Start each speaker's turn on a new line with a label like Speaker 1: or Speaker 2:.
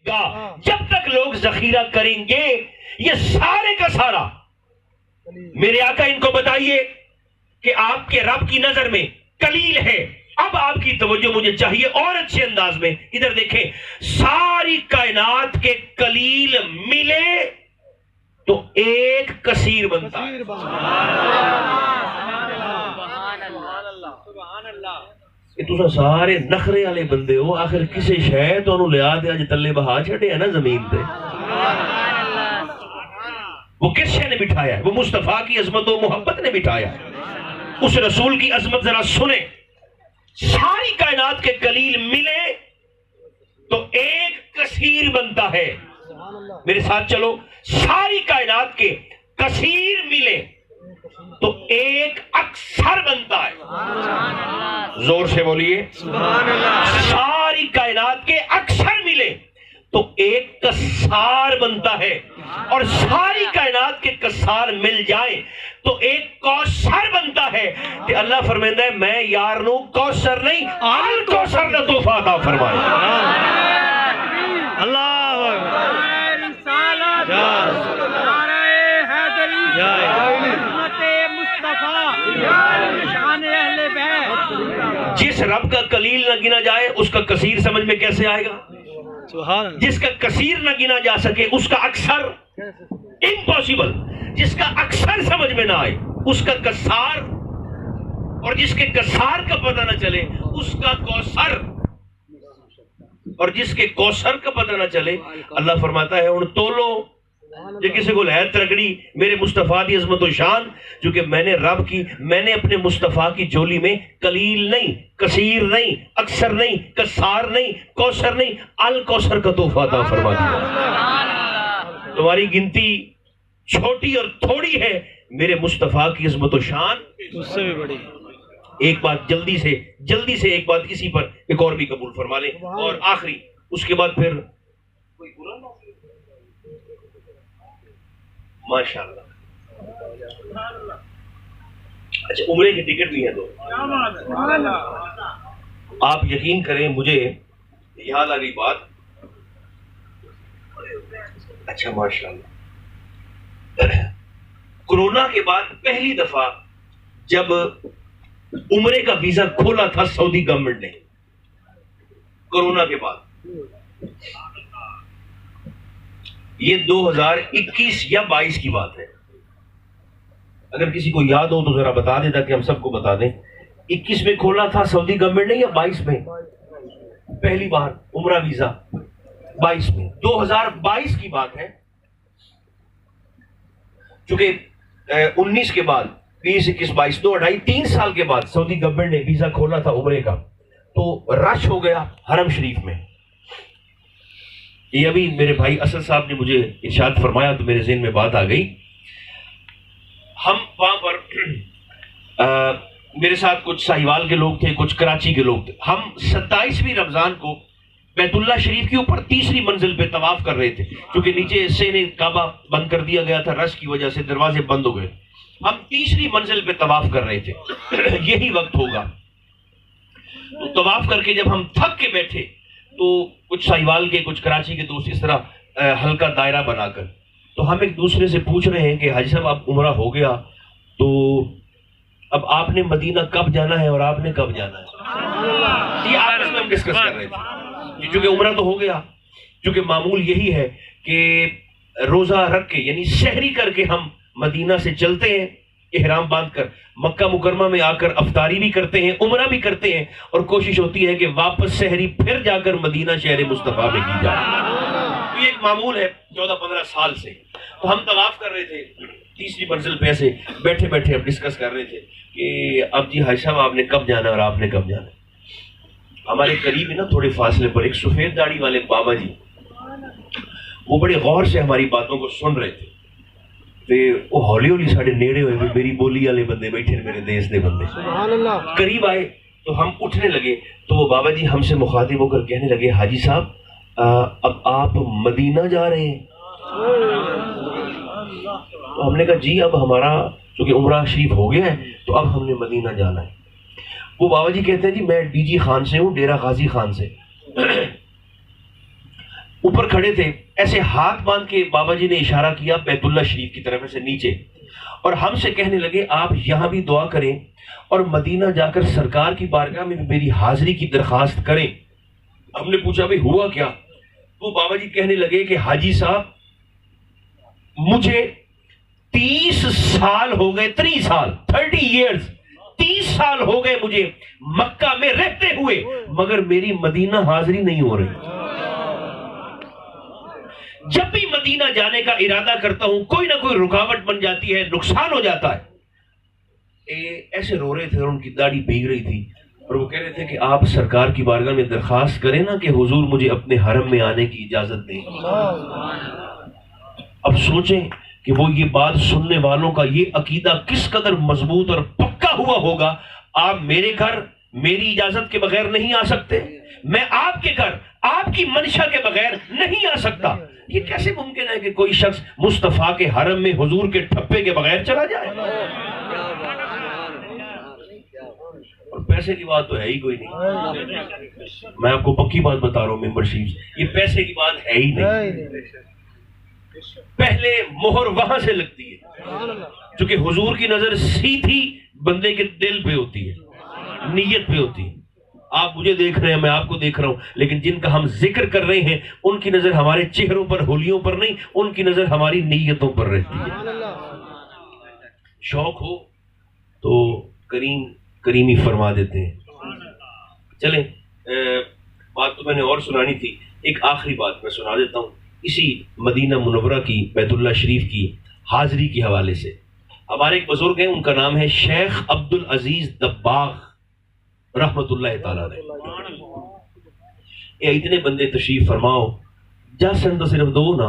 Speaker 1: جب تک لوگ ذخیرہ کریں گے یہ سارے کا سارا. میرے آقا ان کو بتائیے کہ آپ کے رب کی نظر میں قلیل ہے. اب آپ کی توجہ مجھے چاہیے اور اچھے انداز میں. ادھر دیکھیں, ساری کائنات کے قلیل ملے تو ایک کثیر بنتا ہے. کہ تُسا سارے نخرے والے بندے ہو, آخر کسے شے تو انہوں لیا دیا جی تلے بہا چھڑے ہیں نا زمین پہ. وہ کس شے نے بٹھایا ہے؟ وہ مصطفیٰ کی عظمت و محبت نے بٹھایا ہے. اس رسول کی عظمت ذرا سنیں. ساری کائنات کے قلیل ملے تو ایک کثیر بنتا ہے. میرے ساتھ چلو, ساری کائنات کے کثیر ملے تو ایک اکثر بنتا ہے. زور سے بولیے سبحان اللہ. ساری کائنات کے اکثر ملے تو ایک کسار بنتا ہے, اور ساری کائنات کے کسار مل جائیں تو ایک کوثر بنتا ہے. کہ اللہ فرمائندا ہے میں یار نو کوثر نہیں آل کوثر دا تحفہ عطا فرمائے. اللہ اکبر. جس رب کا قلیل نہ گنا جائے اس کا کثیر سمجھ میں کیسے آئے گا؟ جس کا کثیر نہ گنا جا سکے اس کا اکثر امپاسبل. جس کا اکثر سمجھ میں نہ آئے اس کا کسار, اور جس کے کسار کا پتہ نہ چلے اس کا کوثر, اور جس کے کوثر کا پتہ نہ چلے اللہ فرماتا ہے ان تولو یہ کسی کو ہے ترکڑی میرے مصطفیٰ کی عظمت و شان, جو کہ میں نے اپنے مصطفیٰ کی جولی میں قلیل نہیں, کثیر نہیں, اکثر نہیں, کسار نہیں, کوثر نہیں, الکوثر کا تحفہ عطا فرما دیا. تمہاری گنتی چھوٹی اور تھوڑی ہے, میرے مصطفیٰ کی عظمت و شان اس سے بھی بڑی. ایک بات جلدی سے ایک بات اسی پر ایک اور بھی قبول فرما لیں, اور آخری اس کے بعد پھر ماشاءاللہ. اچھا, عمرے کی ٹکٹ بھی ہے دو. آپ یقین کریں مجھے یاد آ گئی بات. اچھا ماشاءاللہ, کورونا کے بعد پہلی دفعہ جب عمرے کا ویزا کھولا تھا سعودی گورنمنٹ نے, کورونا کے بعد, یہ 2021 یا 22 کی بات ہے. اگر کسی کو یاد ہو تو ذرا بتا دیں تاکہ ہم سب کو بتا دیں. 21 میں کھولا تھا سعودی گورنمنٹ نے یا 22 میں پہلی بار عمرہ ویزا؟ 22 میں. 2022 کی بات ہے, چونکہ 19 کے بعد 20 21 22 2 2.5 3 سال کے بعد سعودی گورنمنٹ نے ویزا کھولا تھا عمرے کا, تو رش ہو گیا حرم شریف میں. یہ ابھی میرے بھائی اسد صاحب نے مجھے ارشاد فرمایا تو میرے ذہن میں بات آ گئی. ہم وہاں پر میرے ساتھ کچھ ساہیوال کے لوگ تھے, کچھ کراچی کے لوگ تھے. ہم 27ویں رمضان کو بیت اللہ شریف کے اوپر تیسری منزل پہ طواف کر رہے تھے, کیونکہ نیچے سے نے کعبہ بند کر دیا گیا تھا, رش کی وجہ سے دروازے بند ہو گئے. ہم تیسری منزل پہ طواف کر رہے تھے. یہی وقت ہوگا. تو طواف کر کے جب ہم تھک کے بیٹھے تو کچھ ساہیوال کے کچھ کراچی کے دوست اس طرح ہلکا دائرہ بنا کر, تو ہم ایک دوسرے سے پوچھ رہے ہیں کہ حاجی صاحب اب عمرہ ہو گیا تو اب آپ نے مدینہ کب جانا ہے اور آپ نے کب جانا ہے؟ یہ آپس میں ہم ڈسکس کر رہے تھے. چونکہ عمرہ تو ہو گیا, چونکہ معمول یہی ہے کہ روزہ رکھ کے یعنی سحری کر کے ہم مدینہ سے چلتے ہیں احرام باندھ کر, مکہ مکرمہ میں آ کر افطاری بھی کرتے ہیں, عمرہ بھی کرتے ہیں, اور کوشش ہوتی ہے کہ واپس سحری پھر جا کر مدینہ شہر مصطفیٰ میں کی جائے. یہ ایک معمول ہے 14-15 سال سے. تو ہم طواف کر رہے تھے تیسری منزل پہ, ایسے بیٹھے بیٹھے ہم ڈسکس کر رہے تھے کہ اب جی حاجی صاحب آپ نے کب جانا اور آپ نے کب جانا. ہمارے قریب ہے نا تھوڑے فاصلے پر ایک سفید داڑھی والے بابا جی, وہ بڑے غور سے ہماری باتوں کو سن رہے تھے. وہ ہولی ہولی ساڑھے نیڑے ہوئے, میری بولی والے بندے بیٹھے, میرے دیس دے بندے قریب آئے تو ہم اٹھنے لگے. تو وہ بابا جی ہم سے مخاطب ہو کر کہنے لگے, حاجی صاحب اب آپ مدینہ جا رہے ہیں؟ تو ہم نے کہا جی اب ہمارا چونکہ عمرہ شریف ہو گیا ہے تو اب ہم نے مدینہ جانا ہے. وہ بابا جی کہتے ہیں جی میں ڈی جی خان سے ہوں, ڈیرہ غازی خان سے. اوپر کھڑے تھے، ایسے ہاتھ باندھ کے بابا جی نے اشارہ کیا بیت اللہ شریف کی طرف ایسے نیچے، اور ہم سے کہنے لگے آپ یہاں بھی دعا کریں اور مدینہ جا کر سرکار کی بارگاہ میں میری حاضری کی درخواست کریں۔ ہم نے پوچھا بھئی ہوا کیا؟ تو بابا جی کہنے لگے کہ حاجی صاحب مجھے 30 سال ہو گئے، 30 ایئرز 30 سال ہو گئے مجھے مکہ میں رہتے ہوئے، مگر میری مدینہ حاضری نہیں ہو رہی۔ جب بھی مدینہ جانے کا ارادہ کرتا ہوں کوئی نہ کوئی رکاوٹ بن جاتی ہے، نقصان ہو جاتا ہے۔ ایسے رو رہے تھے اور ان کی داڑھی بھیگ رہی تھی، اور وہ کہہ رہے تھے کہ آپ سرکار کی بارگاہ میں درخواست کریں نا کہ حضور مجھے اپنے حرم میں آنے کی اجازت دیں۔ اب سوچیں کہ وہ یہ بات سننے والوں کا یہ عقیدہ کس قدر مضبوط اور پکا ہوا ہوگا۔ آپ میرے گھر میری اجازت کے بغیر نہیں آ سکتے، میں آپ کے گھر آپ کی منشا کے بغیر نہیں آ سکتا۔ یہ کیسے ممکن ہے کہ کوئی شخص مصطفیٰ کے حرم میں حضور کے ٹھپے کے بغیر چلا جائے؟ اور پیسے کی بات تو ہے ہی کوئی نہیں، میں آپ کو پکی بات بتا رہا ہوں ممبر شریف سے، یہ پیسے کی بات ہے ہی نہیں۔ پہلے مہر وہاں سے لگتی ہے، چونکہ حضور کی نظر سیدھی بندے کے دل پہ ہوتی ہے، نیت پہ ہوتی ہے۔ آپ مجھے دیکھ رہے ہیں، میں آپ کو دیکھ رہا ہوں، لیکن جن کا ہم ذکر کر رہے ہیں ان کی نظر ہمارے چہروں پر ہولیوں پر نہیں، ان کی نظر ہماری نیتوں پر رہتی ہے۔ شوق ہو تو کریمی فرما دیتے ہیں۔ چلیں، بات تو میں نے اور سنانی تھی، ایک آخری بات میں سنا دیتا ہوں اسی مدینہ منورہ کی بیت اللہ شریف کی حاضری کے حوالے سے۔ ہمارے ایک بزرگ ہیں، ان کا نام ہے شیخ عبدالعزیز دباغ رحمت اللہ تعالیٰ علیہ۔ اتنے بندے تشریف فرماؤ، جا سن تو صرف دو نا۔